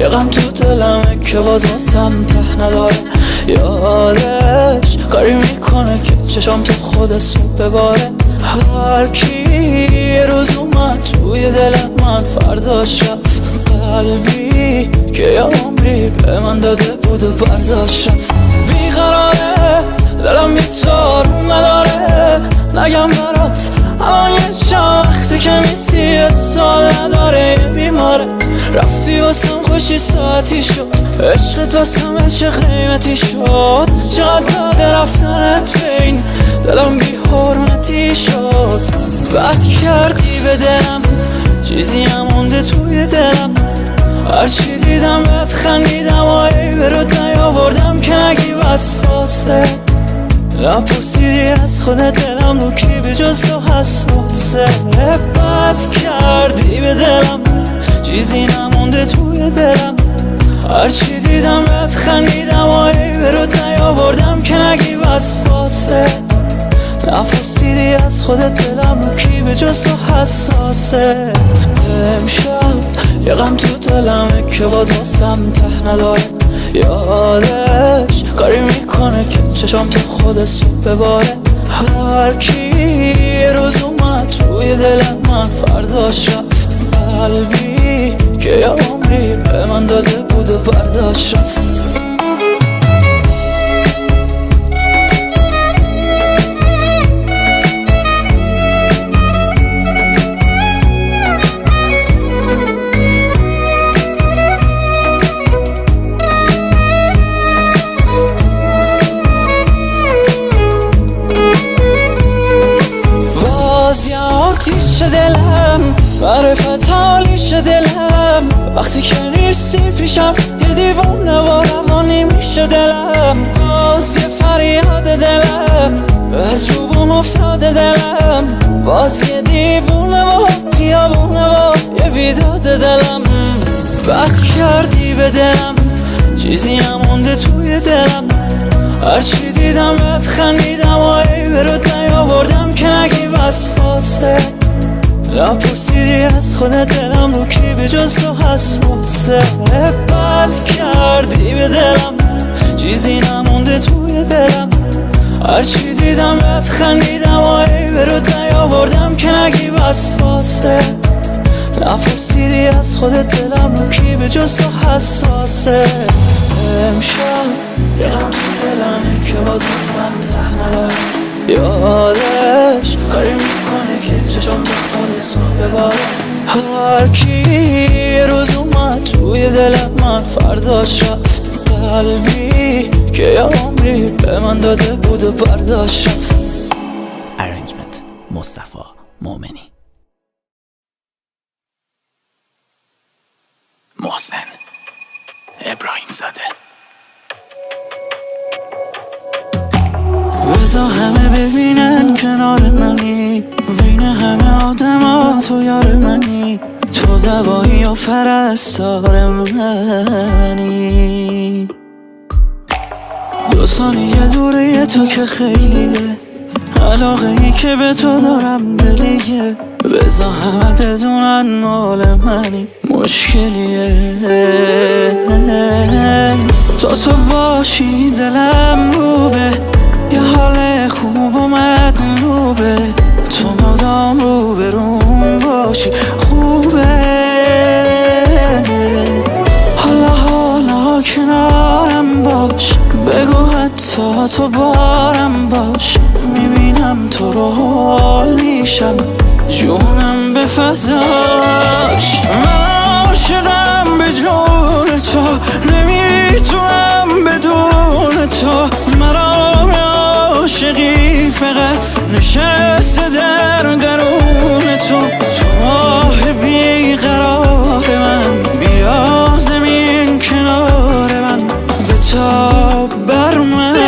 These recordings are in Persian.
غم تو دلمه که باز واسم ته نداره. یادش کاری میکنه که چشام تو خود صبح بباره. هر کی یه روز اومد توی دل من فرداش رفت. قلبی که یه عمری به من داده بود و برداشت رفت. بیقراره دلم بی‌تارون نداره. نگم برات الان یه چند وقتی که نیستی، سال نداره یه بیماره. رفتی واسم خوشی ساعتی شد، عشقت واسم چه قیمتی شد. چقدر داده رفتنت بین دلم بی حرمتی شد. بد کردی به دلم، چیزی هم مونده توی دلم. هرچی دیدم بهت خندیدم و عیبرت نیاوردم که نگی وسواسه. نپرسیدی از خودت دلم رو کی به جز تو حساسه. بد کردی به دلم، چیزی نمونده توی دلم. هرچی دیدم بهت خندیدم و عیبرت نیاوردم که نگی وسواسه. نپرسیدی از خودت دلم رو کی به جز تو حساسه. امشب یه غم تو دلمه که باز واسم ته نداره. یادش کاری میکنه که چشام تو خود صبح بباره. هر کی یه روز اومد توی دل من فرداش رفت. قلبی که یه عمری به من داده بود و برداشت رفت. آتیش دلم معرفت حالیش دلم. وقتی که نیستی پیشم یه دیوونه و روانی میشه دلم. باز یه فریاد دلم از روبون افتاده دلم. باز یه دیوونه و خیابونه و یه بیداد دلم. بد کردی به دلم، چیزی نمونده توی دلم. هرچی دیدم بهت خندیدم و عیبرت نیاوردم که نگی وسواسه. نپرسیدی از خودت دلم رو کی به جز تو حساسه. بد کردی به دلم، چیزی نمونده توی دلم. هرچی دیدم بهت خندیدم و عیبرت نیاوردم که نگی وسواسه. نپرسیدی از خودت دلم رو کی به جز تو حساسه. امشب یه غم تو دلمه که باز واسم ته نداره. یادش کاری میکنه که چشام تو خود صبح بباره. هر کی یه روز اومد توی دل من فرداش رفت. قلبی که یه عمری به من داده بود و برداشت رفت. ارنجمنت مصطفی مومنی. محسن ابراهیم زاده. بذار همه ببینن کنار منی، بین همه آدم ها تو یار منی. تو دوایی و پرستار منی. 2 ثانیه دوری تو که خیلیه، علاقه ای که به تو دارم دلیه. بذار همه بدونن مال منی، مشکلیه. تو باشی دلم روبه، یه حال خوب و مدنوبه. تو مدام رو برون باشی خوبه. حالا کنارم باش، بگو حتی تو بارم باش. میبینم تو رو حال میشم، جونم به فضاش. من عاشقم به جون تو، نمیتونم بدون تو. مرا عاشقی فقط نشسته در درون تو. تو ماه بیقرار من، بیا زمین کنار من، بتاب بر من.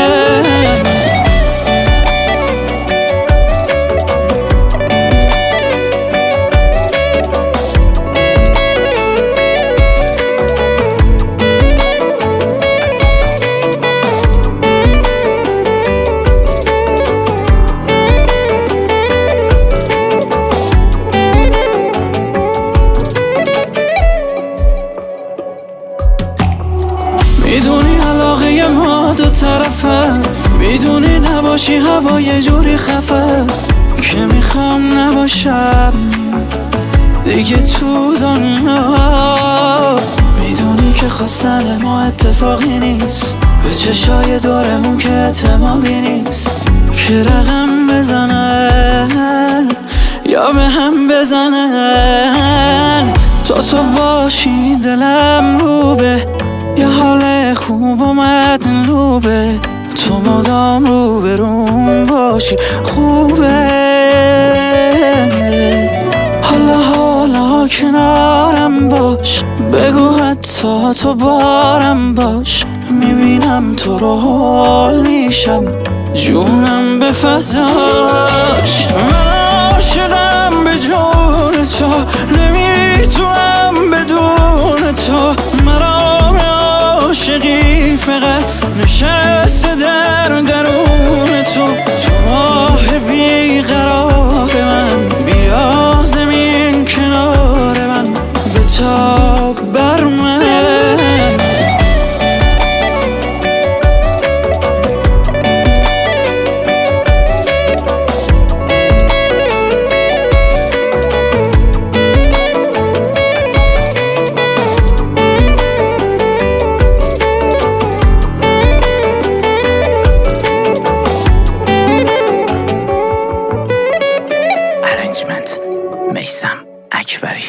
باشی هوا یه جوری خفه است که میخوام نباشم دیگه تو دنیا. میدونی که خواستن ما اتفاقی نیست، به چشای دورمون که اعتمادی نیست، که رقم بزنن یا به هم بزنن. تو باشی دلم روبه، یه حال خوب و مطلوبه، تو مدام روبروم باشی خوبه. حالا کنارم باش، بگو حتی تو بارم باش، میبینم تو رو حال میشم، جونم به فضاش. من عاشقم به جون تو، نمیتونم بدون تو. مرام عاشقی فقط نشسته در درون تو. تو ماه بیقرار من، بیا زمین کنار من، بتاب بر من. Arrangement میثم اکبری.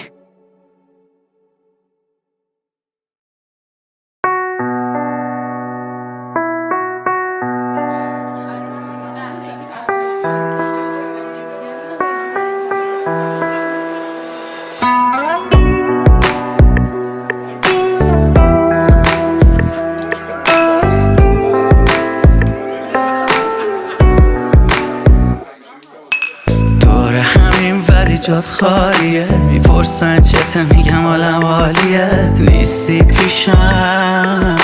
جات خالیه، میپرسن چته، میگم حالم عالیه، نیستی پیشم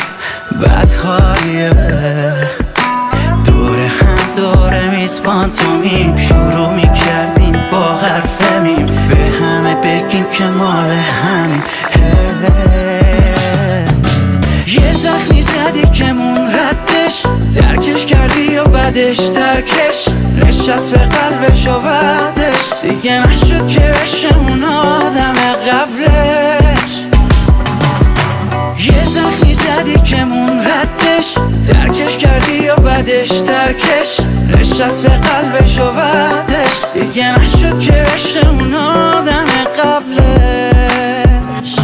بد حالیه. دور هم دور میز پانتومیم، شروع میکردیم با حرف میم، به همه بگیم که مال همیم. یه زخمی زدی که مون ردش، ترکش کردی یا بعدش ترکش، نشست به قلبش و بعدش دیگه نشد که بشه اون آدم قبلش. یه زخمی زدی که مون ردش، ترکش کردی یا بعدش ترکش، نشست به قلبش و بعدش دیگه نشد که بشه اون آدم قبلش.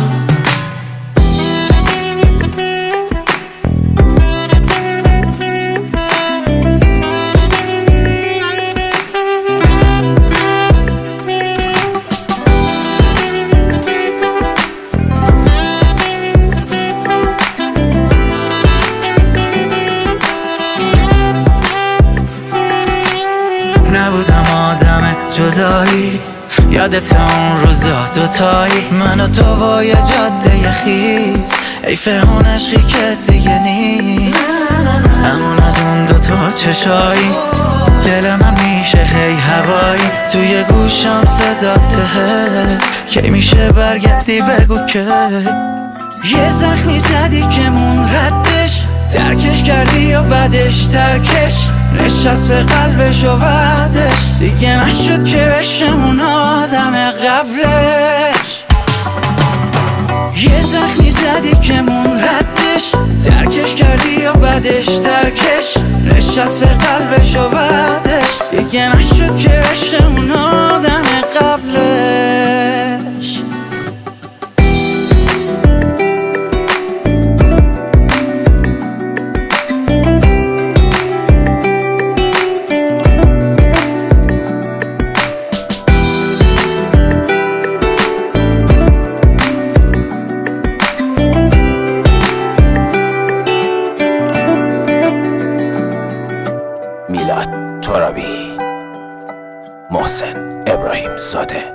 نبودم آدم جدایی، یادت اون روزا دوتایی، من و تو با یه جاده خیز، حیف اون عشقی که دیگه نیست. امون از اون دوتا چشایی، دل من میشه هی هوایی، توی گوشم صداته، کی میشه برگردی بگو که. یه زخمی زدی که مون ردش، ترکش کردی یا بعدش ترکش، نشست به قلبش و بعدش دیگه نشد که بشه اون آدم قبلش. یه زخمی زدی که مون ردش، ترکش کردی یا بعدش ترکش، نشست به قلبش و بعدش دیگه نشد که بشه اون آدم قبلش. میلاد ترابی، محسن ابراهیم زاده.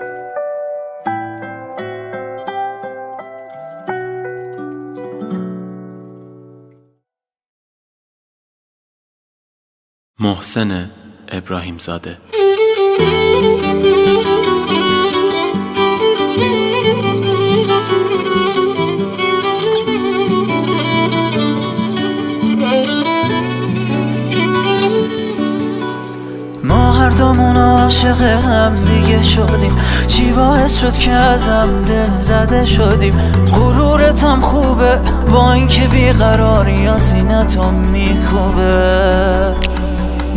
محسن ابراهیم زاده. عاشق هم دیگه شدیم؟ چی باعث شد که ازم دل زده شدیم؟ غرورتم خوبه با اینکه بیقراری یا سینتم میکوبه.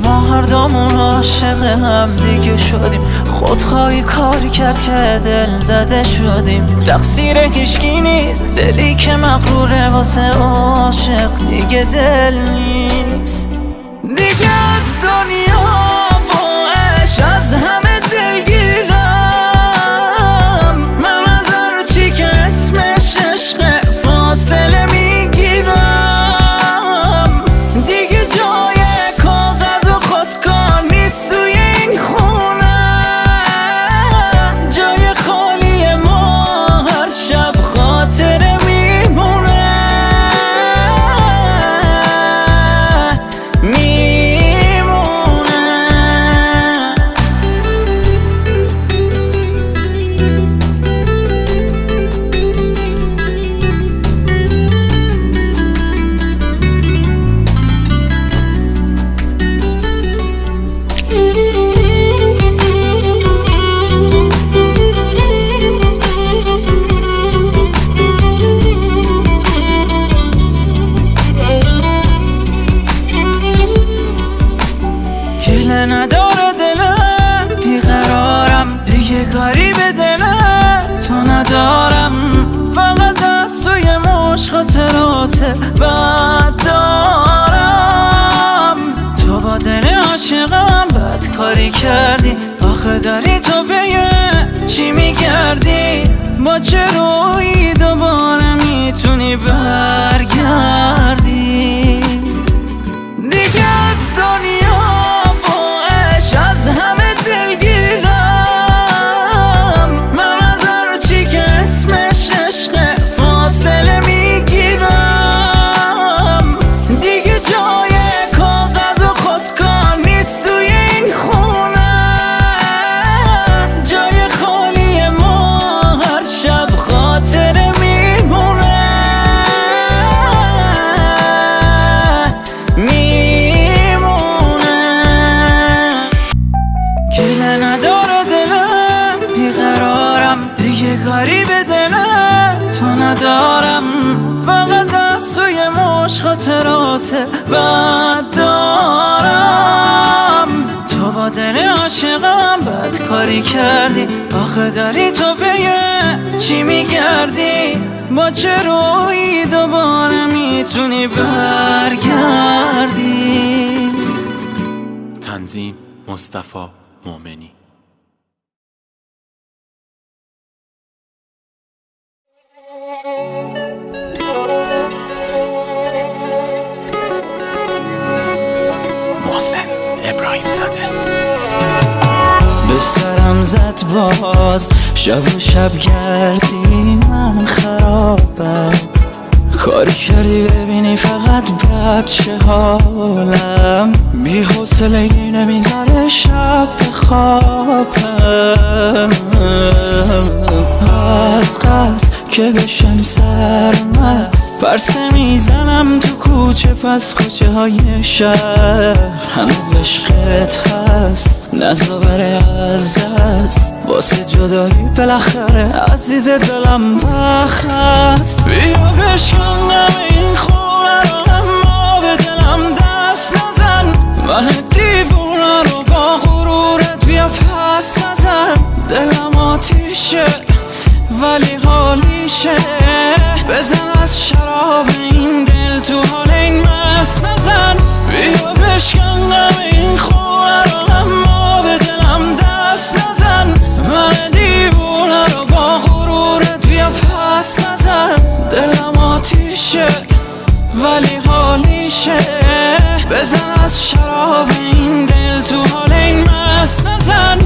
ما هر دومون عاشق هم دیگه شدیم، خودخواهی کاری کرد که دل زده شدیم. تقصیر هیچکی نیست، دلی که مغروره واسه عاشق دیگه دل نیست. دیگه از دنیا باش از همه دلگیرم، من از هر چی که اسمش عشق فاصله میگیرم. دیگه جای کاغذ و خودکار نیست توی این خونه، جای خالی ما هر شب خاطره میمونه. گله نداره دلم، بیقرارم دیگه کاری به دلم تو ندارم. فقط از توی مش خاطرات بد دارم. تو با دل عاشقم بد کاری کردی، آخه داری تو به چی میگردی؟ با چه روی دوباره میتونی برگردی؟ دیگه از دنیا از همه دلگیرم، من از هر چی که اسمش عشق فاصله میگیرم. دیگه جای کاغذ و خودکار نیست توی این خونه، جای خالی ما هر شب خاطره میمونه. گله نداره دلم، بیقرارم دیگه کاری به دلم تو ندارم. فقط از توی مش خاطرات بد دارم. تو با دل عاشقم بد کاری کردی، آخه داری تو به چی میگردی؟ با چه روی دوباره میتونی برگردی؟ تنظیم مصطفی مومنی. محسن ابراهیم زاده. به سرم زد باز شب و شب گردی، من خرابم. کاری کردی ببینی فقط بد شه حالم، بی حوصلگی نمیذاره شب بخوابم. از قصد که بشم سرمست پرسه میزنم تو کوچه پس کوچه های شهر. هنوز عشقت هست نزا بره از دست، واسه جدایی بالاخره عزیز دلم وقت هست. بیا بشکنم این خونه رو اما به دلم دست نزن، من دیوونه رو با غرورت بیا پس نزن. دلم آتیشه ولی حالیشه، بزن از شراب این دل تو حال این مست نزن. بیا بشکنم این خونه رو اما به دلم دست نزن، من دیوونه رو با غرورت بیا پس نزن. دلم آتیشه ولی حالیشه، بزن از شراب این دل تو حال این مست نزن.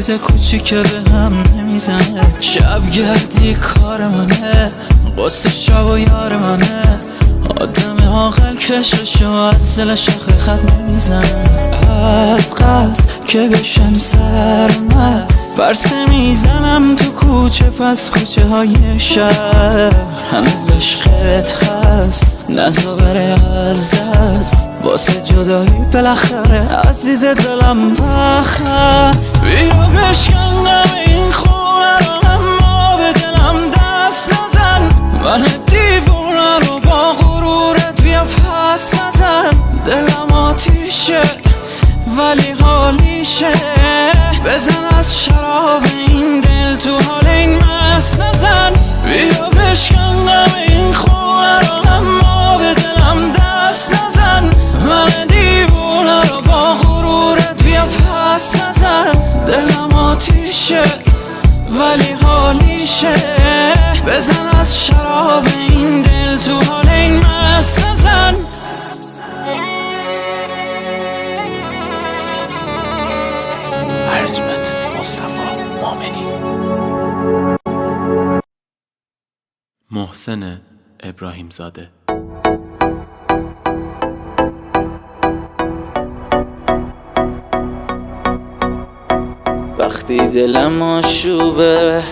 خورد کوچیک به هم نمیزنه. شب گردی کار منه، قصه شب و یار منه. آدم عاقل کششو از دلش آخه خط نمیزنه. از قصد که بشم سرمست برسه میزنم تو کوچه پس کوچه های شهر. هنوز عشقت هست نزا بره از دست، واسه جدایی بالاخره عزیز دلم وقت هست. بیا بشکنم این خونه رو اما به دلم دست نزن. من دیوونه رو با غرورت بیا پس نزن. دلم آتیشه ولی حالیشه، بزن از شراب این دل تو حال این مست نزن. بیا بشکنم این خونه رو اما به دلم دست نزن. من دیوونه رو با غرورت بیا پس نزن. دلم آتیشه ولی حالیشه، بزن از شراب این دل تو حال این مست نزن. ارنجمنت مصطفی مومنی. محسن ابراهیم زاده. وقتی دلم آشوبه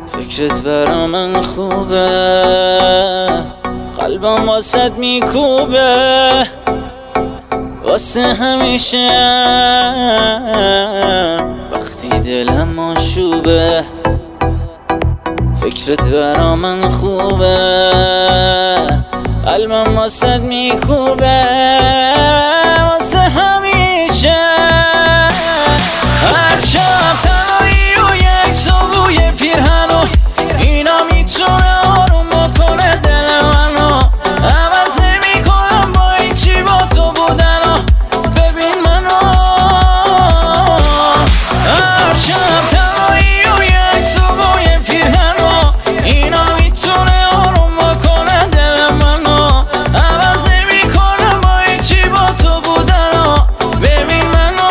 فکرت برا من خوبه، قلبم واسد میکوبه واسه همیشه. وقتی دلم آشوبه فکرت برا من خوبه، قلبم واسد میکوبه واسه همیشه. هر شب تنهایی و یک صبح یه پیرهنو، اینا میتونه آروم بکنه دل منو. عوض نمیکنم با هیچی با تو بودنو، ببین منو. هر شب تنهایی و یک صبح یه پیرهنو، اینا میتونه آروم بکنه دل منو. عوض نمیکنم با هیچی با تو بودنو، ببین منو.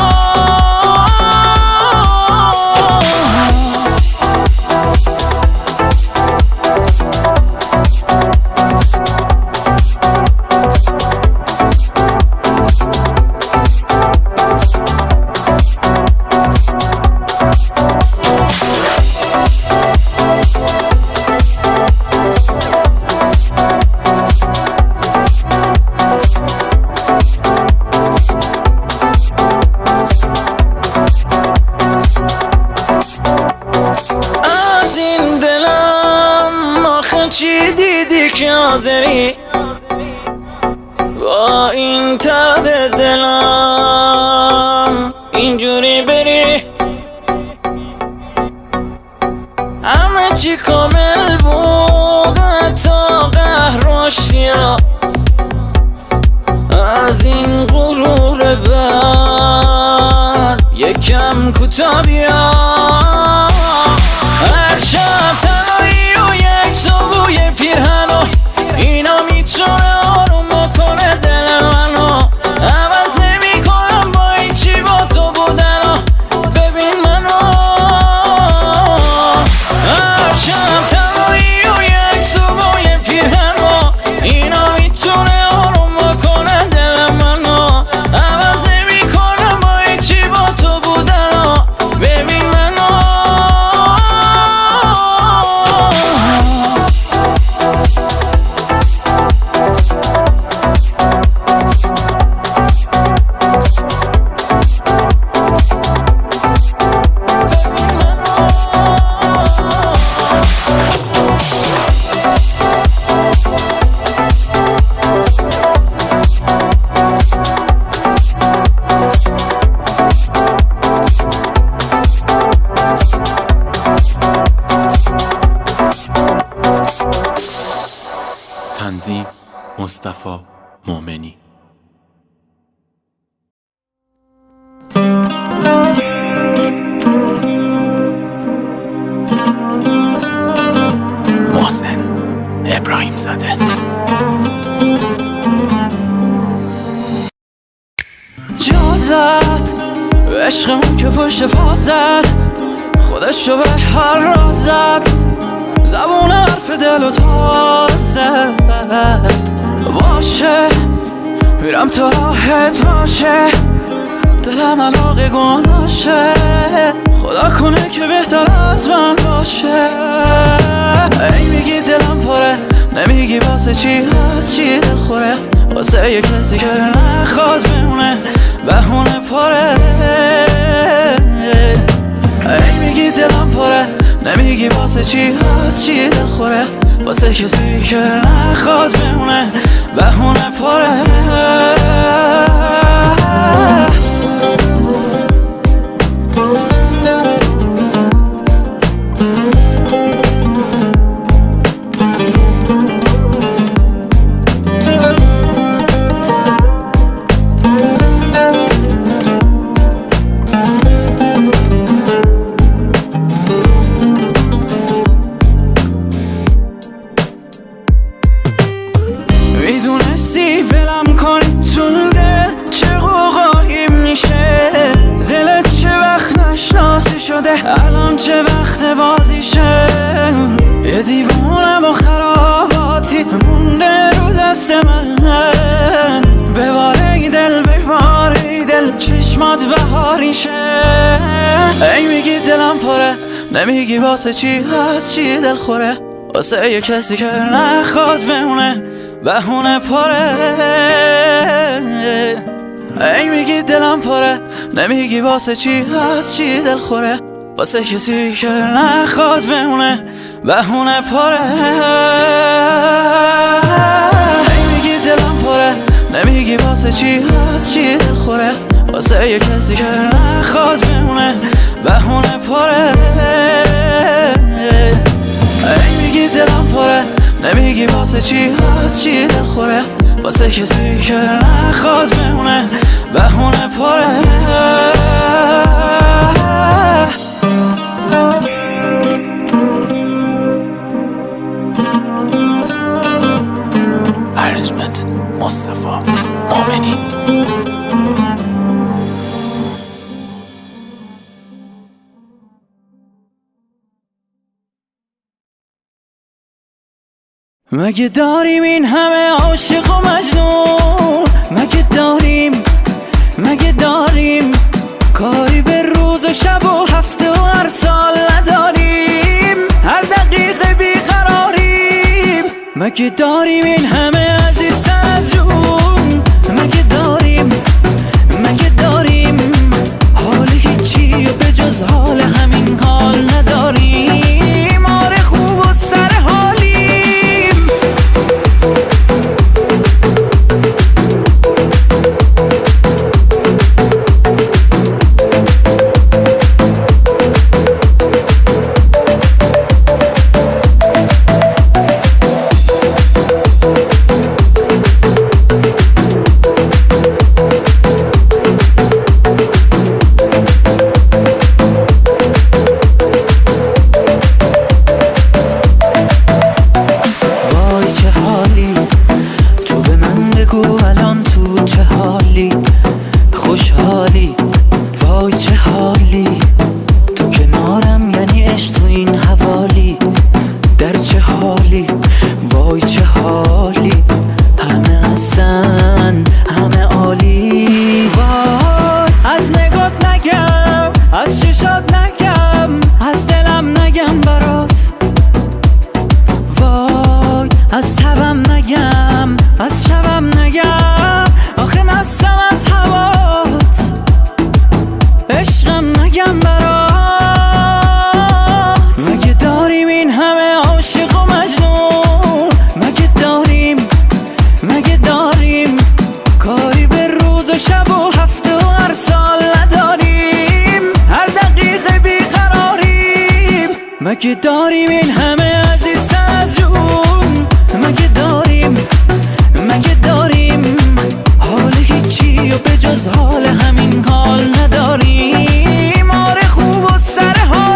چی دیدی که حاضری با این تب دلم اینجوری بری؟ همه چی کامل بود حتی قهر و اشتیاق، از این غرور بد یکم کوتاه بیا. هر شب تنهایی و یک صبح یه پیرهنو، اینا میتونه آروم بکنه دل منو. عوض نمیکنم با هیچی با تو بودنو، ببین منو. هر شب تنهایی و یک صبح یه پیرهنو، اینا میتونه آروم بکنه دل منو. عوض نمیکنم با هیچی با تو بودنو، ببین منو. تنظیم مصطفی مومنی. محسن ابراهیم زاده. جازت عشقمون که پشت پا زد خودشو به هر راز زد زبون حرف دل و تازد باشه میرم تا راحت باشه دلم علاقه گناشه خدا کنه که بهتر از من باشه ای میگی دلم پره نمیگی واسه چی از چی دل خوره واسه یه کسی که نخواست بمونه بهونه پره ای میگی دلم پره نمیگی واسه چی از چی دل خوره واسه کسی که نخواست بمونه بهونه پره میدونستی ولم کنی تو دل چه قوقایی میشه دلت چه وقت نشناسی شده الان چه وقت بازیشه یه دیوونه با خراباتی مونده رو دست من بباره دل بباره دل چشمات بهاریشه ای میگی دلم پره نمیگی واسه چی از چی دل خوره واسه یه کسی که نخواد بمونه بهونه پره ای میگی دلم پره نمیگی واسه چی از چی دل خوره واسه کسی که نخواد بمونه بهونه پره ای میگی دلم پره نمیگی واسه چی از چی دل خوره واسه یه کسی که نخواد بمونه بهونه پره ای میگی دلم پره نمیگی واسه چی از چی دل خوره واسه کسی که نخواست بمونه بهونه پره ارنجمنت مصطفی مومنی. مگه داریم این همه عاشق و مجنون مگه داریم کاری به روز و شب و هفته و هر سال نداریم هر دقیقه بیقراریم مگه داریم این همه عزیز از جون مگه داریم حال هیچی و به جز حال همین حال نداریم آره خوب و سر حالیم مگه داریم این همه عزیز از جون مگه داریم حال هیچی و به جز حال همین حال نداریم آره خوب و سر حالیم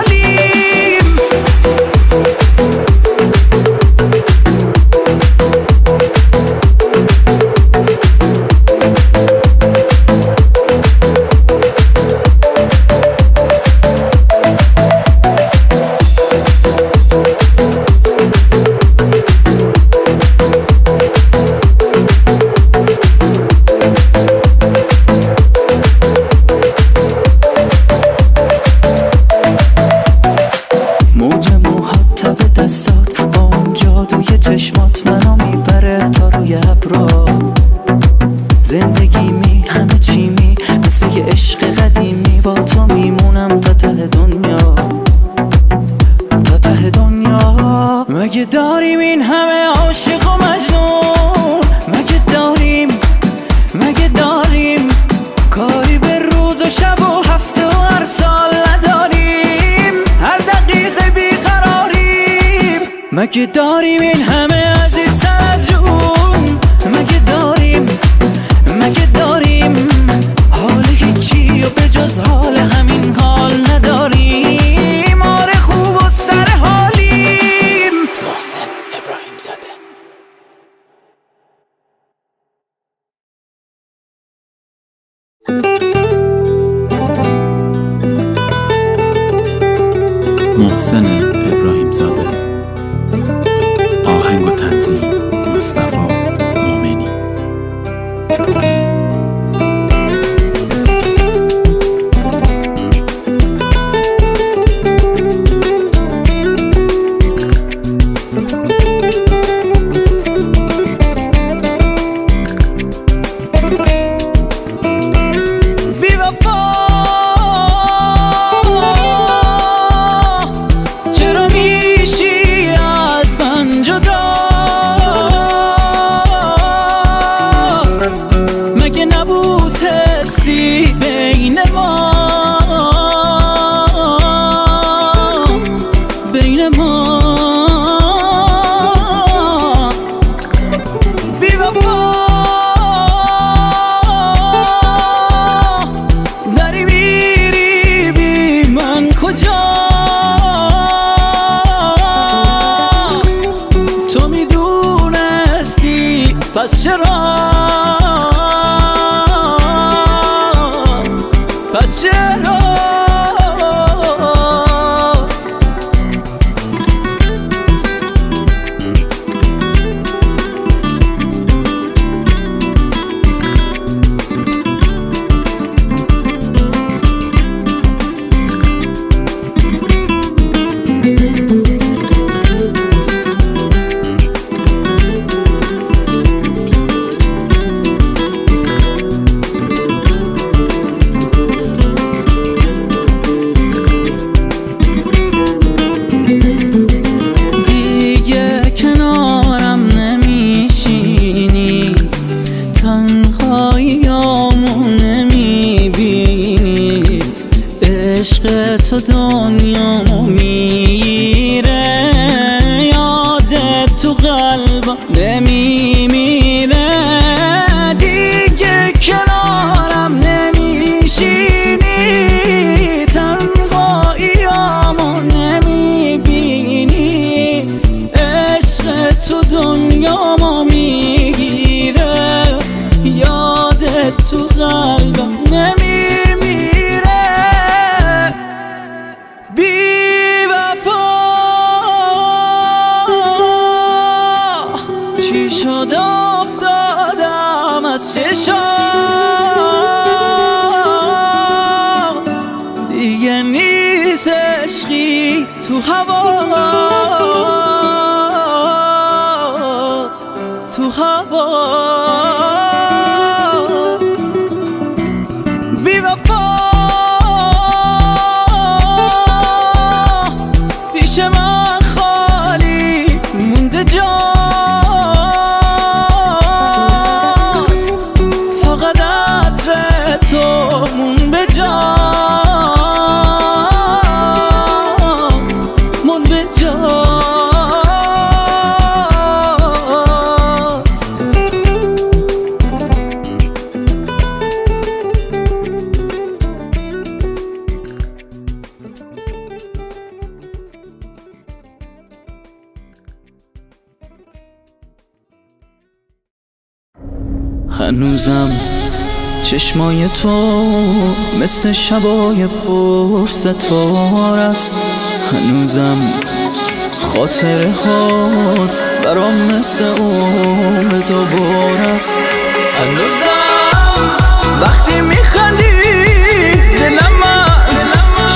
مگه داریم این همه عاشق و مجنون؟ مگه داریم کاری به روز و شب و هفته و هر سال نداریم؟ هر دقیقه بیقراریم. مگه داریم این همه عزیزتر از جون؟ مگه داریم حال هیچی و به جز حال همین حال نداریم؟ آره خوب و سر حالیم. محسن ابراهیم زاده. محسن ابراهیم زاده. آهنگ و تنظیم مصطفی مومنی. پس چرا تو دنیامو میره، یادت تو قلبم نمیمیره. دیگه کنارم نمیشینی، تنهاییامو نمیبینی. عشق تو دنیامو میگیره، یادت تو قلبم نمیمیره. چی شد افتادم از چشات، دیگه نیست عشقی تو هوات، تو هوات. بی وفا پیش من خالی مونده جا، مون به جات، مون به جات. هنوزم چشمای تو مثل شبای پرستاره است، هنوزم خاطره هات برام مثل عمر دوباره است. هنوزم وقتی میخندی دلم از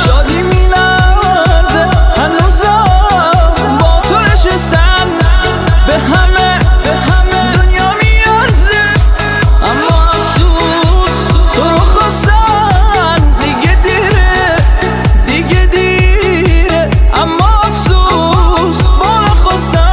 شادی میلرزه، هنوزم با تو نشستم به همه دنیا میارزه. اما افسوس تو رو خواستن دیگه دیره، اما افسوس با رو خواستن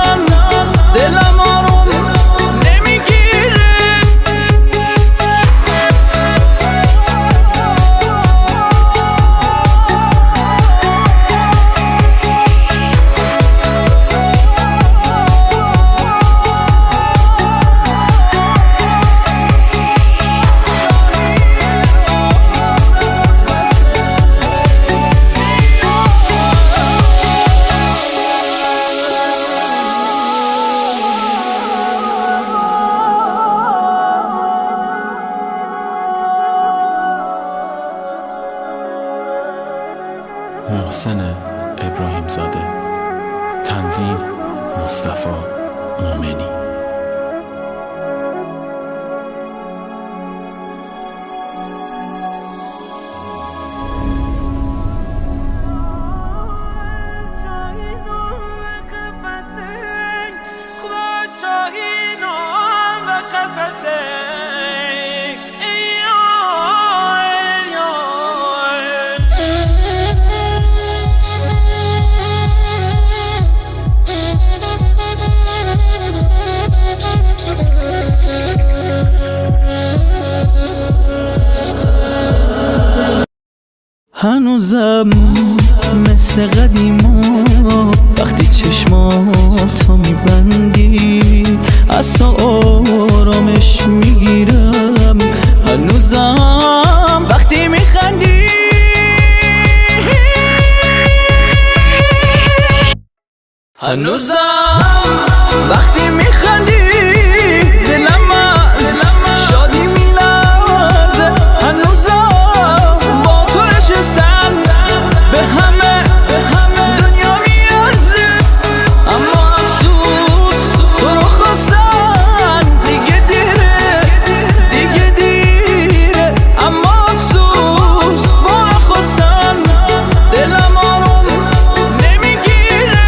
محسن ابراهیم زاده. تنظیم مصطفی مومنی. هنوزم مثل قدیما وقتی چشماتو میبندی از تو آرامش میگیرم. هنوزم وقتی میخندی هنوزم وقتی میخندی دلم از شادی میلرزه. هنوزم با تو نشستم به همه دنیا میارزه. اما افسوس تو رو خواستن دیگه دیره. اما افسوس با نخواستن دلم آروم نمیگیره.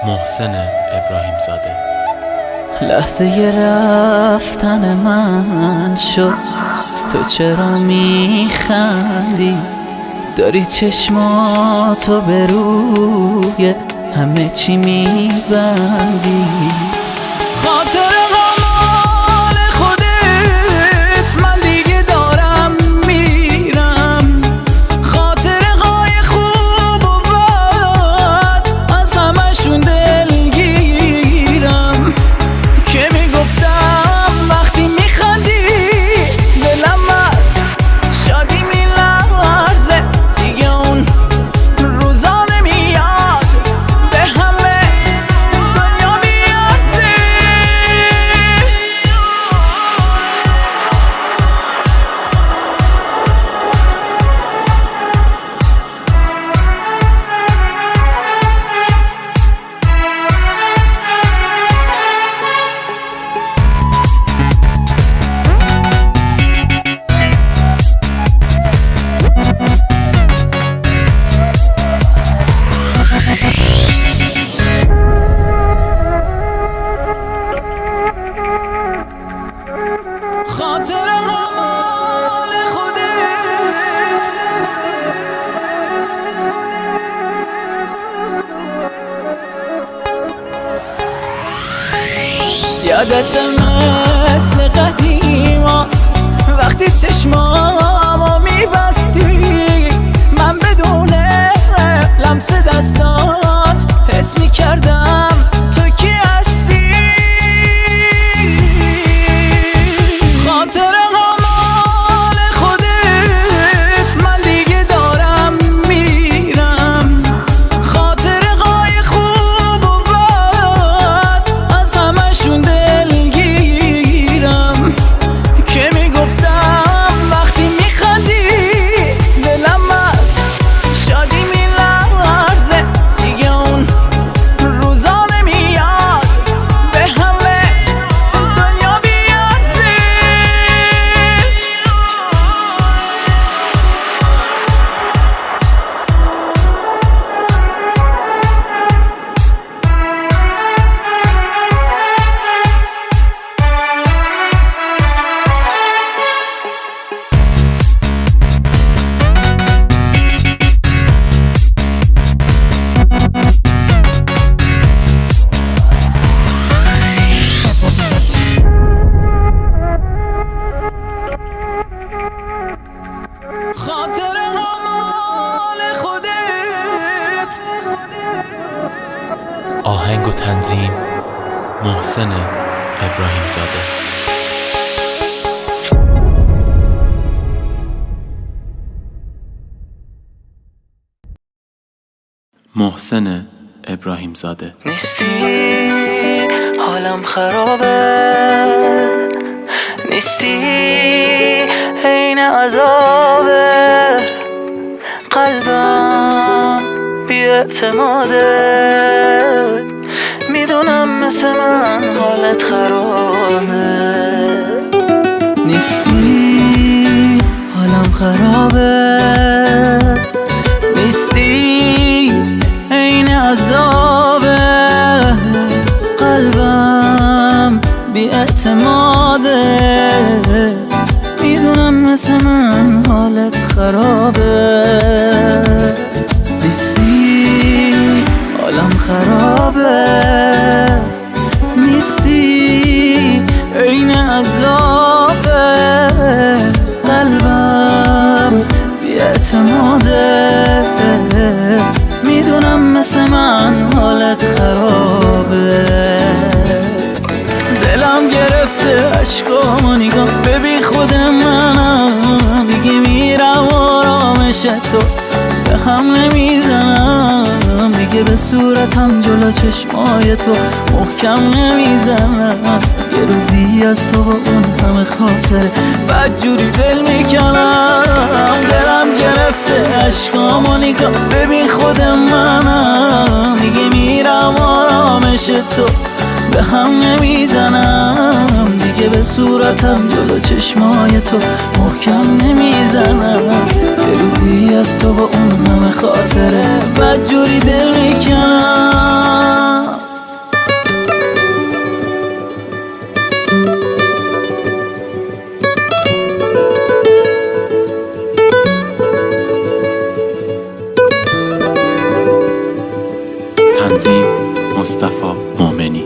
محسن ابراهیم زاده. لحظه رفتن من شد، تو چرا میخندی؟ داری چشماتو به روی همه چی میبندی. خاطر غمال خودت من دیگه دارم میرم. خاطر های خوب و بد از همشون دلگیرم. که میگفتم وقتی میخندی دلم از شادی میلرزه. دیگه اون روزا نمیاد به همه دنیا میارزه. خاطر غمال خودت یادت مثل قدیما وقتی چشمامو میبستی. من بدون لمس دستات حس میکردم تو کی هستی. خاطر غمال خودت من دیگه دارم میرم. خاطر های خوب و بد از همشون دلگیرم. آهنگ و تنظیم محسن ابراهیم زاده. محسن ابراهیم زاده. نیستی حالم خرابه، نیستی عین عذابه، قلبم بی‌اعتماده، میدونم مثل من حالت خرابه. نیستی حالم خرابه، نیستی عین عذابه، قلبم بی‌اعتماده، میدونم مثل من حالت خرابه. نیستی حالم خرابه، نیستی عین عذابه، قلبم بی‌اعتماده، میدونم مثل من حالت خرابه. دلم گرفته عشقامو نگاه، ببین خود منم دیگه میرم آرامش تو به هم نمیزنم، دیگه به صورتم جلو چشمای تو محکم نمیزنم. یه روزی از تو با اون همه خاطره بدجوری دل میکنم. دلم گرفته عشقامو نگاه، ببین خود منم دیگه میرم آرامش تو به هم نمیزنم، دیگه به صورتم جلو چشمای تو محکم نمیزنم. یه روزی از تو با اون همه خاطره بدجوری دل میکنم. تنظیم مصطفی مومنی.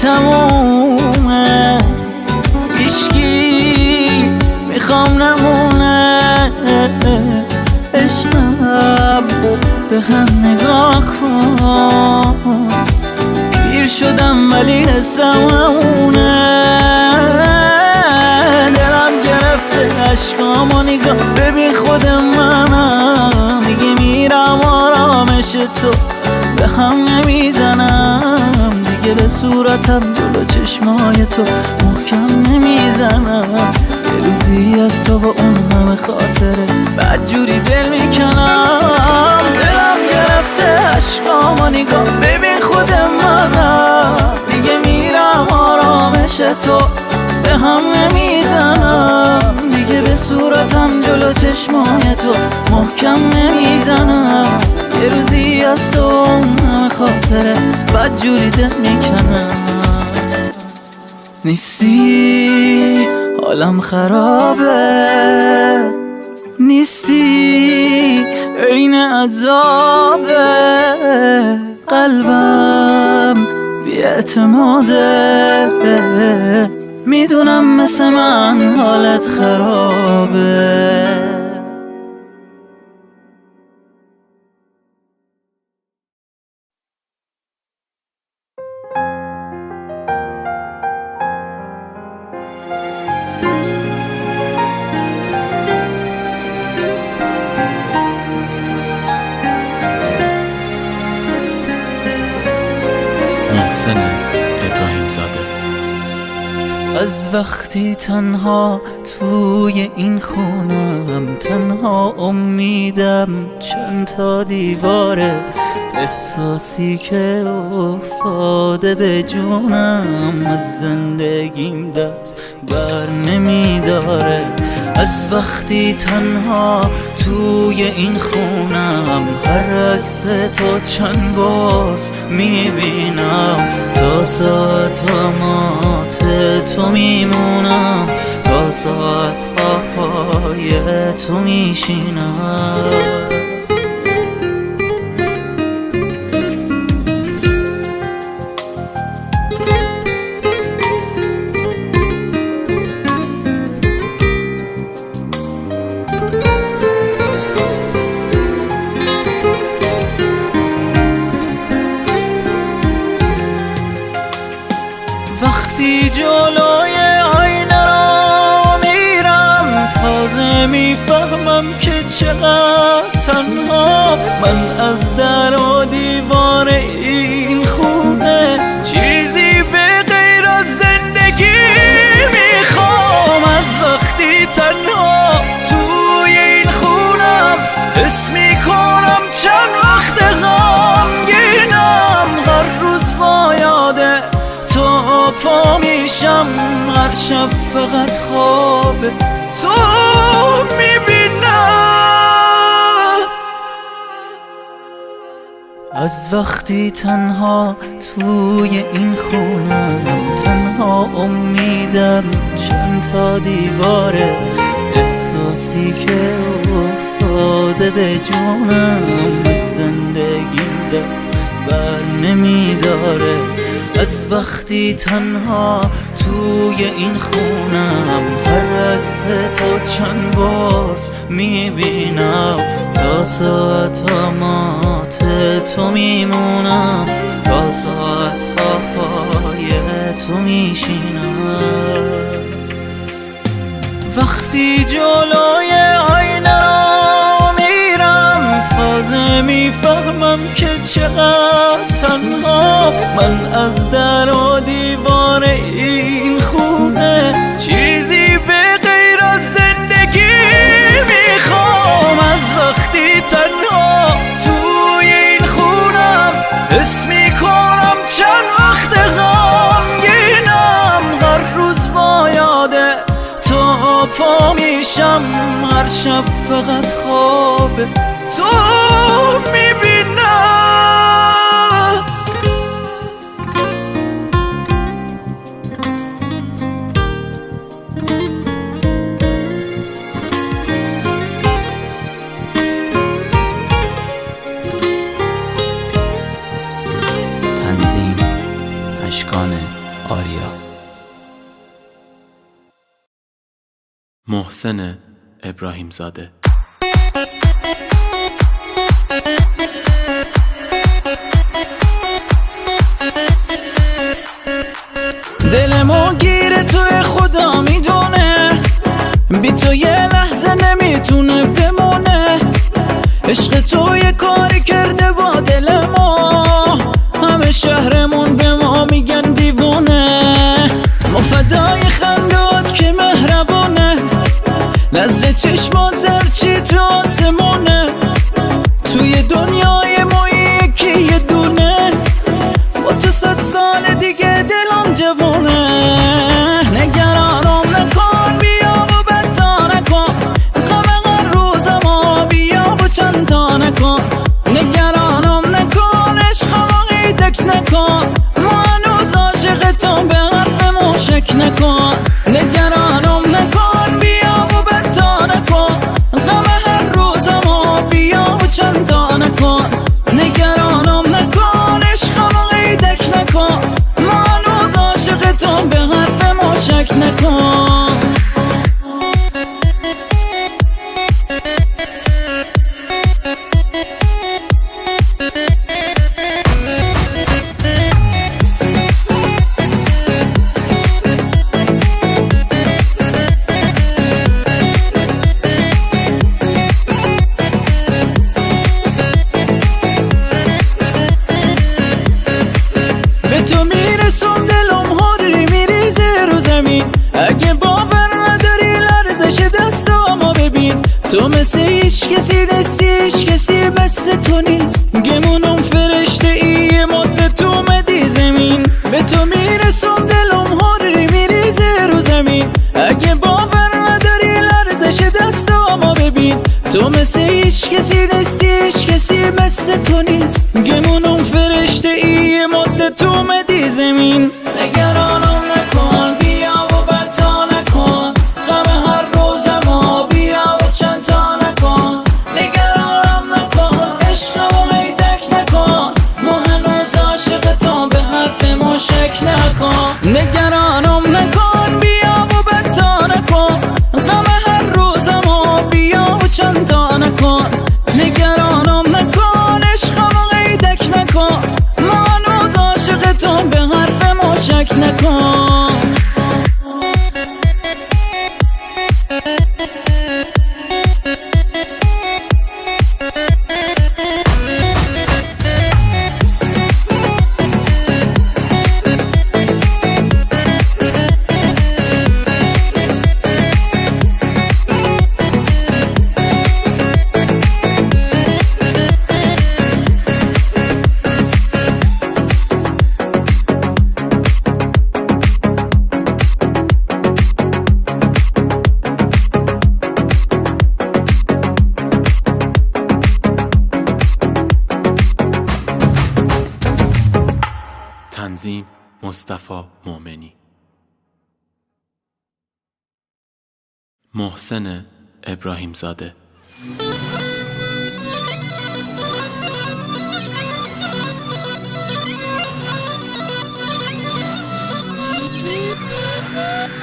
تمومه هیچکی میخوام نمونه، عشقم به هم نگاه کن، پیر شدم ولی حسم همونه. دلم گرفته عشقامو نگاه، ببین خود منم دیگه میرم آرامش تو به هم نمیزنم، دیگه به صورتم جلو چشمای تو محکم نمیزنم. یه روزی از تو با اون همه خاطره بدجوری دل میکنم. دلم گرفته عشقامو نگاه، ببین خود منم دیگه میرم آرامش تو به هم نمیزنم، دیگه به صورتم جلو چشمای تو محکم نمیزنم. یه روزی از تو همه خاطره بدجوری دل میکنم. نیستی حالم خرابه، نیستی عین عذابه، قلبم بی‌اعتماده، میدونم مثل من حالت خرابه. محسن ابراهیم زاده. از وقتی تنها توی این خونم، تنها امیدم چند تا دیواره، احساسی که افتاده به جونم، از زندگیم دست بر نمیداره. از وقتی تنها توی این خونم هر عکس تو چند بار میبینم، تا ساعت‌ها مات تو میمونم، تا ساعت‌ها پای تو میشینم. وقتی جلوی آینه را میرم تازه میفهمم که چقدر تنها من از در و دیوار این خونه، چیزی به غیر از زندگی میخوام. از وقتی تنها توی این خونم حس میکنم چند وقت غمگینم، هر روز با یاده تو پا میشم، هر شب فقط خواب تو میبینم. از وقتی تنها توی این خونم تنها امیدم چند تا دیواره، احساسی که افتاده به جونم، به زندگیم دست بر نمیداره. از وقتی تنها توی این خونم هر عکس تو چند بار میبینم، تا ساعت‌ها مات تو میمونم، تا ساعت‌ها پای تو میشینم. وقتی جلوی آینه را میرم تازه میفهمم که چقدر تنها من از در و دیوار این خونه، چیزی به غیر از زندگی میخوام. از وقتی تنها توی این خونم حس میکنم چند وقت غمگینم، هر روز با یاده تو پا میشم، هر شب فقط خواب تو میبینم. تنظیم اشکان آریا. محسن ابراهیم زاده. دلمو گیره توی خدا میدونه، بی تو یه لحظه نمیتونه بمونه. عشق تو یه کاری کرده با دل ما، همه شهرمون به ما میگن دیوونه. ما فدای خندات که مهربونه، نظر چشمات هرچی تو آسمونه. توی دنیای ما یکی یه دونه، با تو 100 سال دیگه دلم جوونه. نگرانم نکن بیا و بتا نکن، غم هر روز ما بیا و چند تا نکن. نگرانم نکن عشقم عقیدک نکن، ما هنوز عاشقتم به حرفمون شک نکن. نگرانم نکن بیا و بتا نکن، غم هر روز ما بیا و چند تا نکن. نگرانم نکن عشقم عقیدک نکن، ما هنوز عاشقتم به حرفمون شک نکن. به تو میرسم دلم هاری میریزه رو زمین، اگه باور نداری لرزش دستامو ببین. تو مثل هیچ کسی نیستی، هیچ کسی بس تو نیست، گمونم فرشته ای مدت تو اومدی زمین. به تو میرسم دلم هاری میریزه رو زمین، اگه باور نداری لرزش ببین تو مثل هیچ کسی نیستی، هیچ کسی مثل تو نیست. گمونم فرشته ای مدت تو اومدی زمین. نگرانم نکن بیا و برتا نکن، غم هر روزمو بیا و چند تا نکن. نگرانم نکن عشقمو میدک نکن، ما هنوز عاشق تو به حرفمو شک نکن. نگرانم نکن بیا و برتا نکن، غم هر روزمو بیا و چند تا نکن. نگرانم نکن عشقمو غیدک نکن، ما هنوز عاشق تو به حرفمو شک نکن. تنظیم مصطفی مومنی. محسن ابراهیم زاده.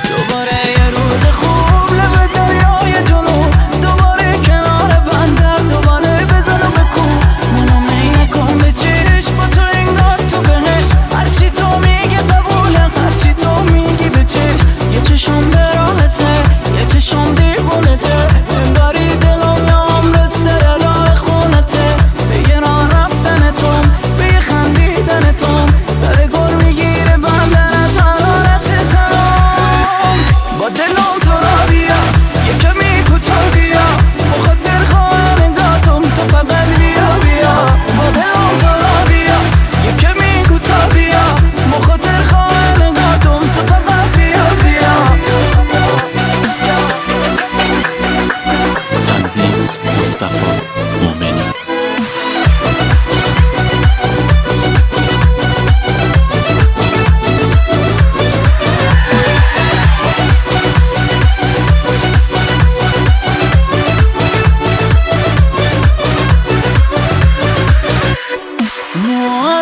دوباره یه روز خوب لب دریای جنوب، دوباره کنار بندر، دوباره بزن و بکن. منو می نکن به چشم با تو انگار تو بهش، هرچی تو میگه قبوله، هرچی تو میگی به چشم. یه چشم به راحته یه چشم دیوونته، انگاری دلم یه عمر سر راه خونته. به یه راه رفتن توم به یه خندیدن توم، داره گل میگیره بندر از حرارت تمام. با دلم تو را بیا یه کمی کوتاه بیا، بخاطر خواهم انگاتم تو فقط بیا بیا. با دلم تو را بیا یه کمی کوتاه بیا، بخاطر خواهم انگاتم تو فقط بیا بیا. تنظیم مصطفی مومنی.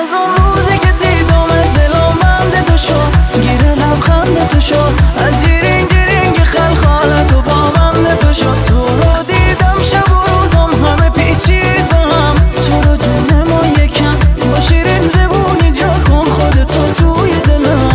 از اون روزی که دیدم دلم بند تو شد، گیره لبخند تو شد، از جیرین جیرین که خلخال تو با بند تو شد. تو رو دیدم شب و روزم همه پیچید به هم، تو رو جونم و یکم با شیرین زبونی جا کن خودتو توی دلم.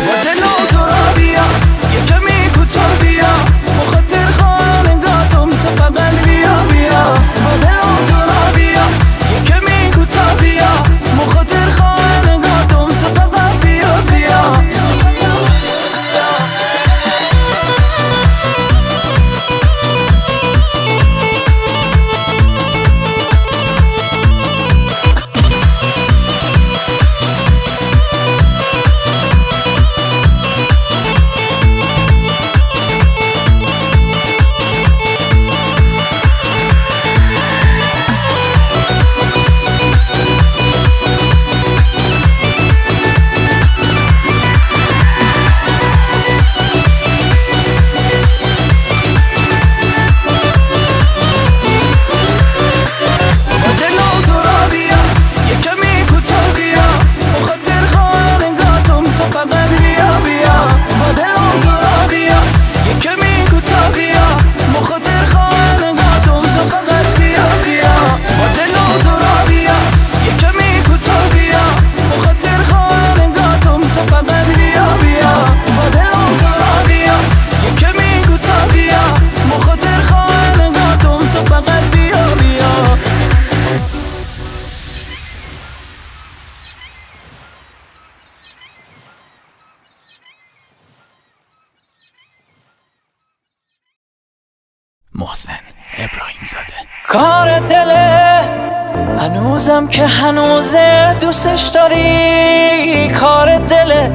با دلم تو را بیا یه کمی کوتاه بیا، بخاطر خواهم انگاتم تو فقط بیا بیا. با دلم تو را بیا یه کمی کوتاه بیا، بخاطر خواهم انگاتم تو فقط بیا بیا. محسن ابراهیم زاده. کار دله هنوزم که هنوزه دوستش داری، کار دله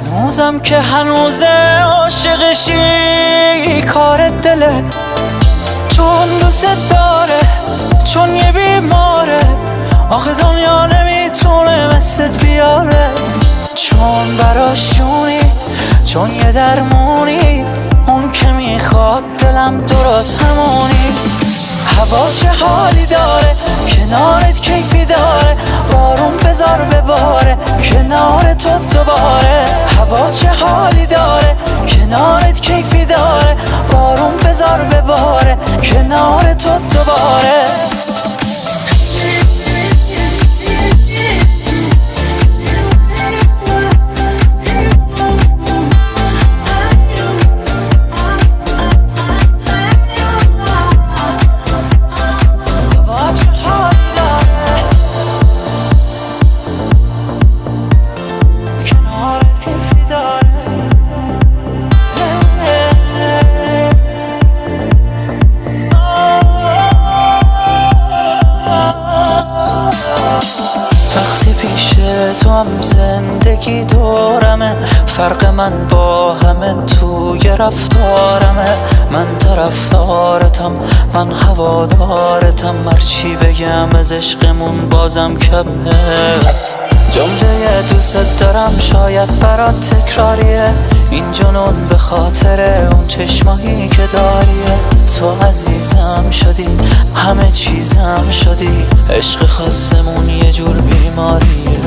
هنوزم که هنوزه عاشقشی کار دله، چون دوست داره، چون یه بیماره، آخه دنیا نمیتونه مثلت بیاره، چون براشونی، چون یه درمونی، اون که میخواد دلم درست همونی. هوا چه حالی داره، کنارت کیفی داره، بارون بذار بباره کنار تو دوباره. هوا چه حالی داره، کنارت کیفی داره، بارون بذار بباره کنار تو دوباره. تو هم زندگی دورمه، فرق من با همه توی رفتارمه. من طرفدارتم، من هوادارتم، هرچی بگم از عشقمون بازم کمه. جمله دوست دارم شاید برات تکراریه، این جنون به خاطر اون چشمایی که داریه. تو عزیزم شدی، همه چیزم شدی، عشق خاصمون یه جور بیماریه.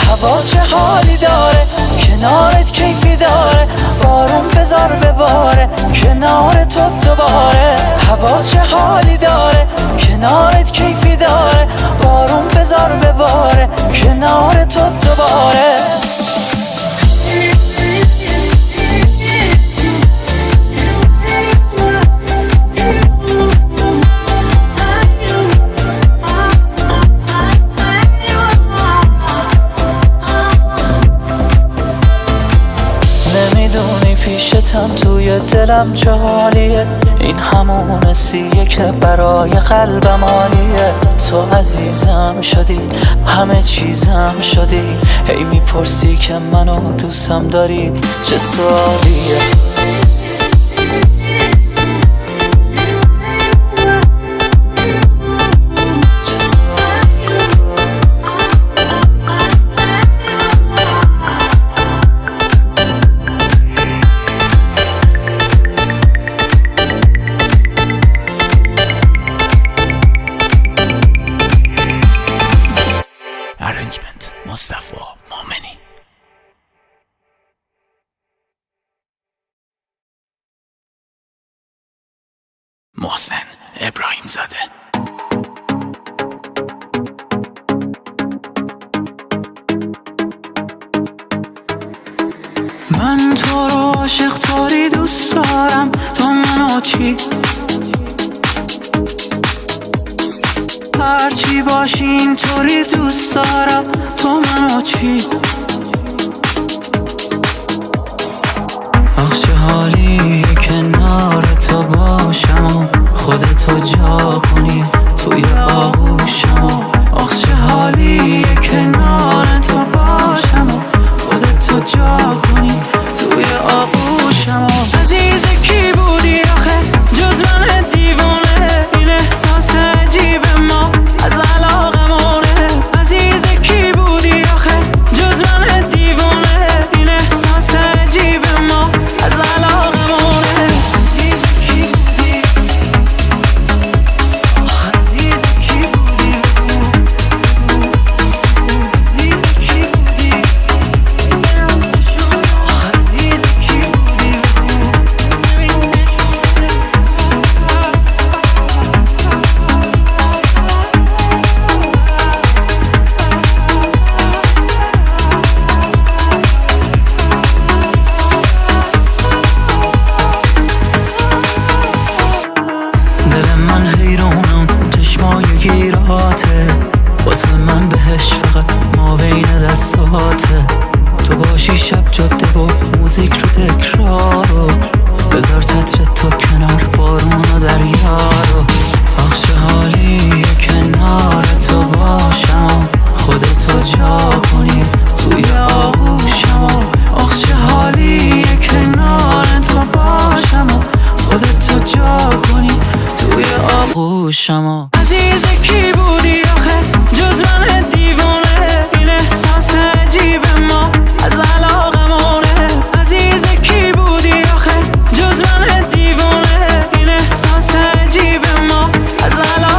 هوا چه حالی داره، کنارت کیفی داره، بارون بذار بباره کنار تو دوباره. هوا چه حالی داره، کنارت کیفی داره، بارون بذار بباره کنار تو دوباره. نمیدونی پیشتم توی دلم چه حالیه، این همون حسیه که برای قلبم عالیه. تو عزیزم شدی، همه چیزم شدی، هی میپرسی که منو دوستم داری، چه سوالیه. Arrangement مصطفی مومنی. محسن ابراهیم زاده. من تو رو عاشق طوری دوست دارم، تو منو چی؟ هرچی باشی اینطوری دوست دارم، تو منو چی؟ آخ چه حالی کنار تو باشم و خودتو جا کنی توی آغوشم. آخ چه حالی کنار تو باشم و خودتو جا کنی توی آغوشم. عزیز کی بودی آخه جز من دیوانه، این احساس عجیب ما از علاقمونه. عزیز کی بودی آخه جز من دیوانه، این احساس عجیب ما از علاقمونه. عزیز کی بودی، عزیز کی بودی، عزیز کی بودی، عزیز کی بودی. دل من حیرانم، چشمای گیراته، واسه من بهش فقط ما بین دستاته. تو باشی شب جاده و موزیک رو تکرارو، بذار چتر تو کنار بارون و دریا رو. آخ چه حالی کنار تو باشم، خودتو جا کنی توی آغوشم آخ چه حالیه کنار تو باشم خودتو جا کنی توی آغوشم عزیز کی بودی آخه جز من دیوانه این احساس عجیب ما از علاقمونه عزیز کی بودی آخه جز من دیوانه این احساس عجیب ما از علاقمونه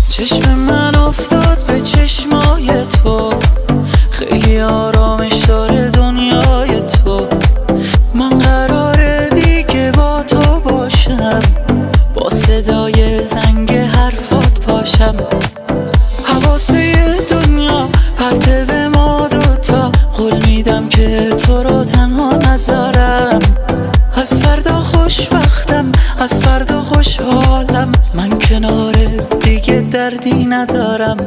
چشم من افتاد به چشمای تو خیلی آرامش داره دنیای تو من قراره دیگه با تو باشم با صدای زنگ حرفات پاشم حواسه دنیا پرته به ما دوتا قول میدم که تو رو تنها نذارم از فردا خوشبختم از فردا خوشحالم من کنارت دیگه دردی ندارم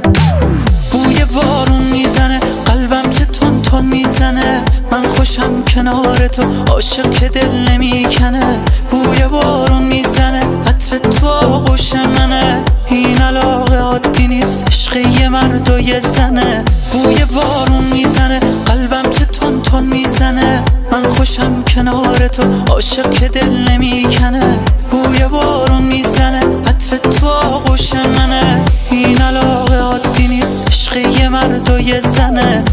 بوی بارون میزنه قلبم چه تون تون میزنه من خوشم کنار تو عاشق که دل نمیکنه بوی بارون میزنه عطر تو آغوش منه این علاقه عادی نیست عشق یه مرد و یه زنه بوی بارون میزنه قلبم چه تون تون میزنه من خوشم کنار تو عاشق که دل نمیکنه بوی بارون میزنه عطر تو آغوش منه این علاقه عادی نیست عشق یه مرد و یه زنه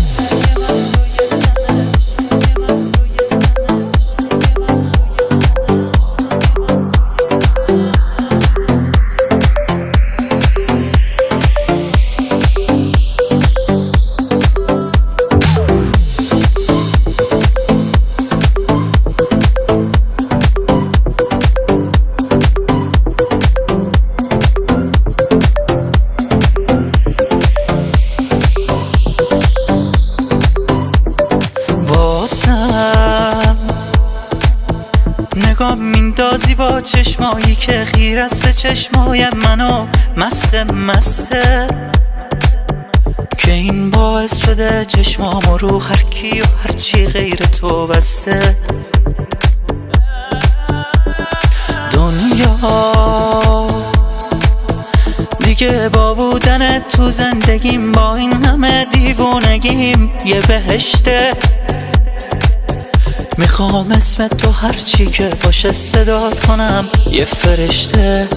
نگاه میندازی با چشمایی که خیر است به چشمای منو مسته که این باعث شده چشمامو رو هر کی و هر چی غیر تو بسته دنیا دیگه با بودن تو زندگیم با این همه دیوونگیم یه بهشته میخوام اسم تو هرچی که باشه صدات کنم یه فرشته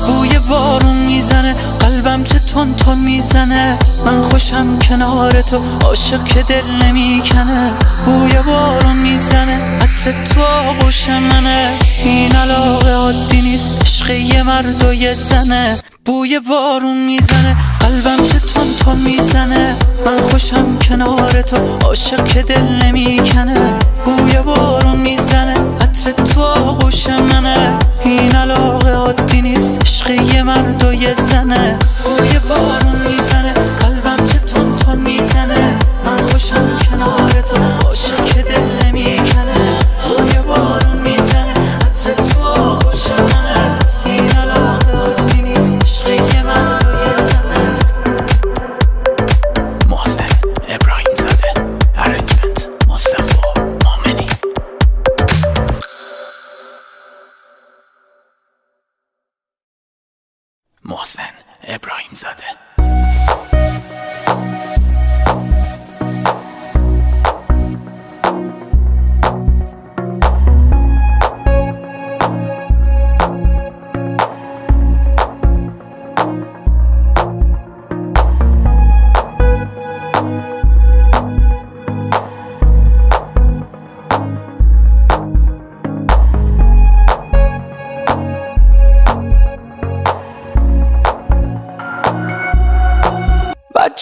بوی بارون میزنه قلبم چه تون تون میزنه من خوشم کنار تو عاشق که دل نمیکنه بوی بارون میزنه عطر تو آغوش منه این علاقه عادی نیست عشق یه مرد و یه زنه بوی بارون میزنه قلبم چه تون تون میزنه من خوشم کنار تو عاشق که دل نمیکنه بوی بارون میزنه عطر تو آغوش منه این علاقه عادی نیست عشق یه مرد و یه زنه بوی بارون میزنه قلبم چه تون تون میزنه من خوشم کنار تو عاشق که دل نمیکنه بوی بارون میزنه عطر تو آغوش منه این علاقه عادی نیست عشق یه مرد و یه زنه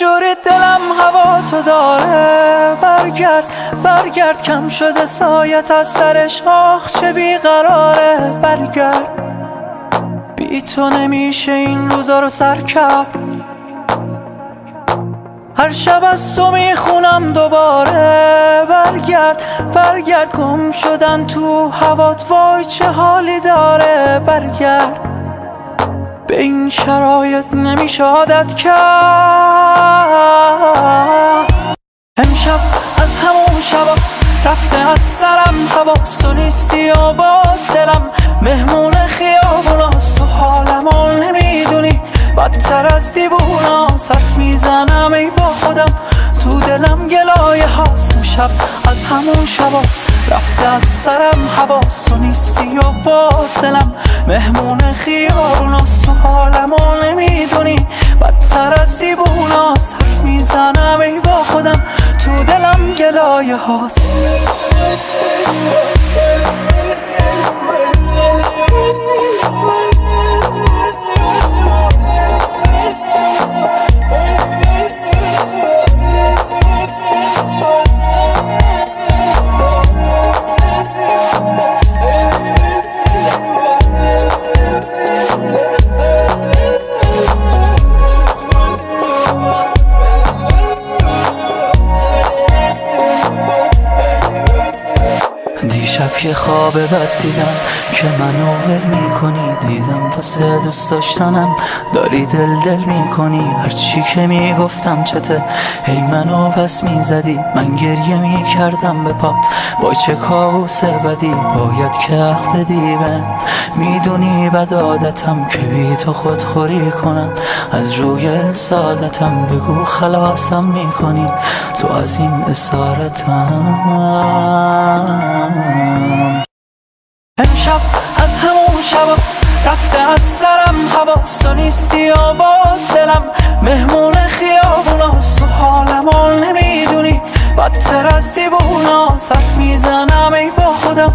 بدجوری دلم هوا تو داره. برگرد کم شده سایت از سرش، آخ چه بیقراره. برگرد بی تو نمیشه این روزا رو سر کرد. هر شب از تو میخونم دوباره. برگرد گم شدن تو هوات، وای چه حالی داره. برگرد به این شرایط نمیشه عادت کرد. امشب از همون شباست رفته از سرم حواس، تو نیستی و باز دلم مهمون خیابوناست. تو حالمو نمیدونی بدتر از دیووناست. حرف میزنم ای با خودم تو دلم گلایه هاست. امشب از همون شباست رفته از سرم حواس، تو نیستی و باز دلم مهمون خیابوناست. تو حالمو نمیدونی بدتر از دیووناست. حرف میزنم ای با خودم تو دلم گلایه هاست. دیشب یه خواب بد دیدم که منو ول میکنی. دیدم واسه دوست داشتنم داری دل میکنی. هرچی که میگفتم چته هی منو پس میزدی. من گریه میکردم به پات، وای چه کابوس بدی. باید که حق بدی من، میدونی بد عادتم که بی تو خودخوری کنم. از روی سعادتم بگو خلاصم میکنی تو از این اسارتم. امشب از همون شباست رفته از سرم حواس، تو نیستی و باز دلم مهمون خیابوناست. تو حالمو نمیدونی بدتر از دیووناست. حرف میزنم ای با خودم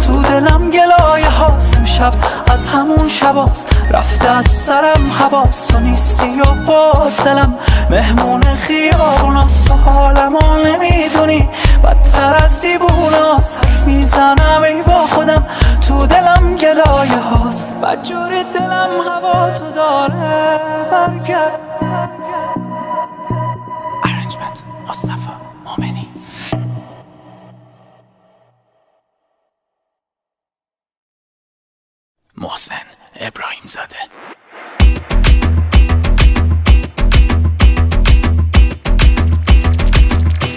تو دلم گلایه هاست. امشب از همون شباست رفته از سرم حواس، تو نیستی و باز دلم مهمون خیابوناست. تو حالمو نمیدونی بدتر از دیووناست. حرف میزنم ای با خودم تو دلم گلایه هاست. بدجوری دلم هوا تو داره. برگرد. Arrangement مصطفی مومنی. محسن ابراهیم زاده.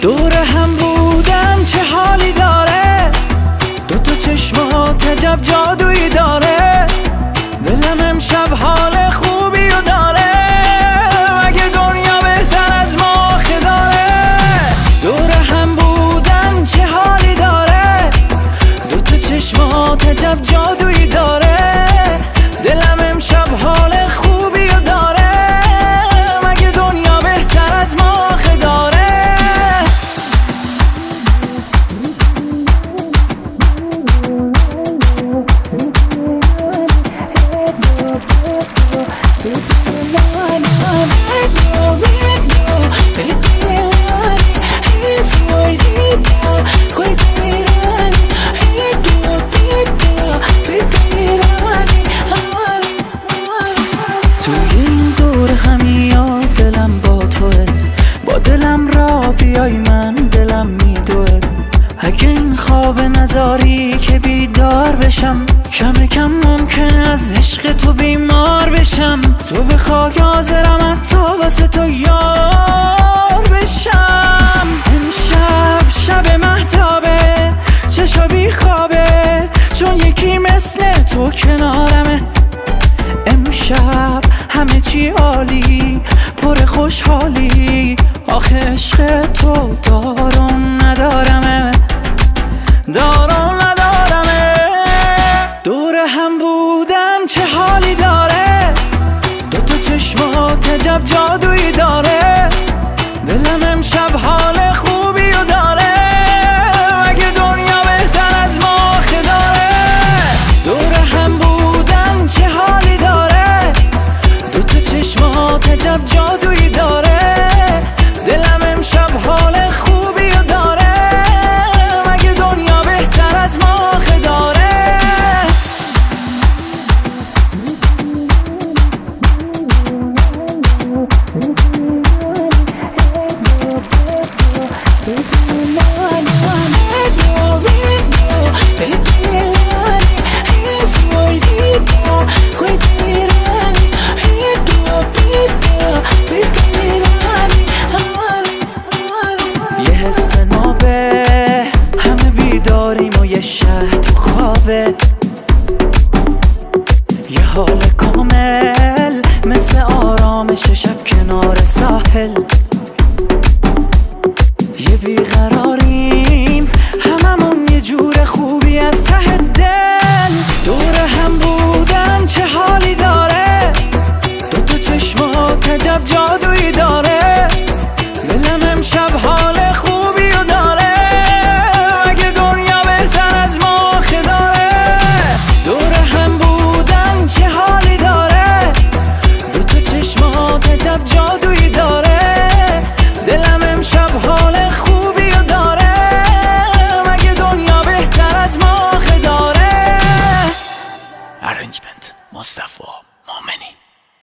دور هم بودن چه حالی داره. دوتا چشمات عجب جادویی داره. دلم امشب حال خوبی رو داره. مگه دنیا بهتر از ما آخه داره. دور هم بودن چه حالی داره. دوتا چشمات عجب جادویی داره. دلم امشب حال خوبی رو داره. مگه دنیا بهتر از ما آخه داره. توی این دور همیاد دلم با توه. با دلم را بیای من دلم میدوه. اگه این خواب نزاری که بیدار بشم، کم کم ممکنه از عشق تو بیمار بشم. تو بخوای حاضرم حتی واسه تو یار بشم. امشب شب مهتابه چشا بی خوابه، چون یکی مثل تو کنارمه. امشب همه چی عالی پر خوشحالی. آخه عشق تو دارم ندارمه. دور هم بودن چه حالی داره. دوتا چشمات عجب جادویی داره. دلم امشب حال خوبی رو داره. مگه دنیا بهتر از ما آخه داره. دور هم بودن چه حالی داره. دوتا چشمات عجب جادویی داره. من و یه شهر تو خوابه، یه حال کامل مثل آرامش شب کنار ساحل. یه بیقراریم هممون یه جور خوبی از ته دل، دور هم بودن چه حالی داره، دوتا چشمات عجب جادویی داره.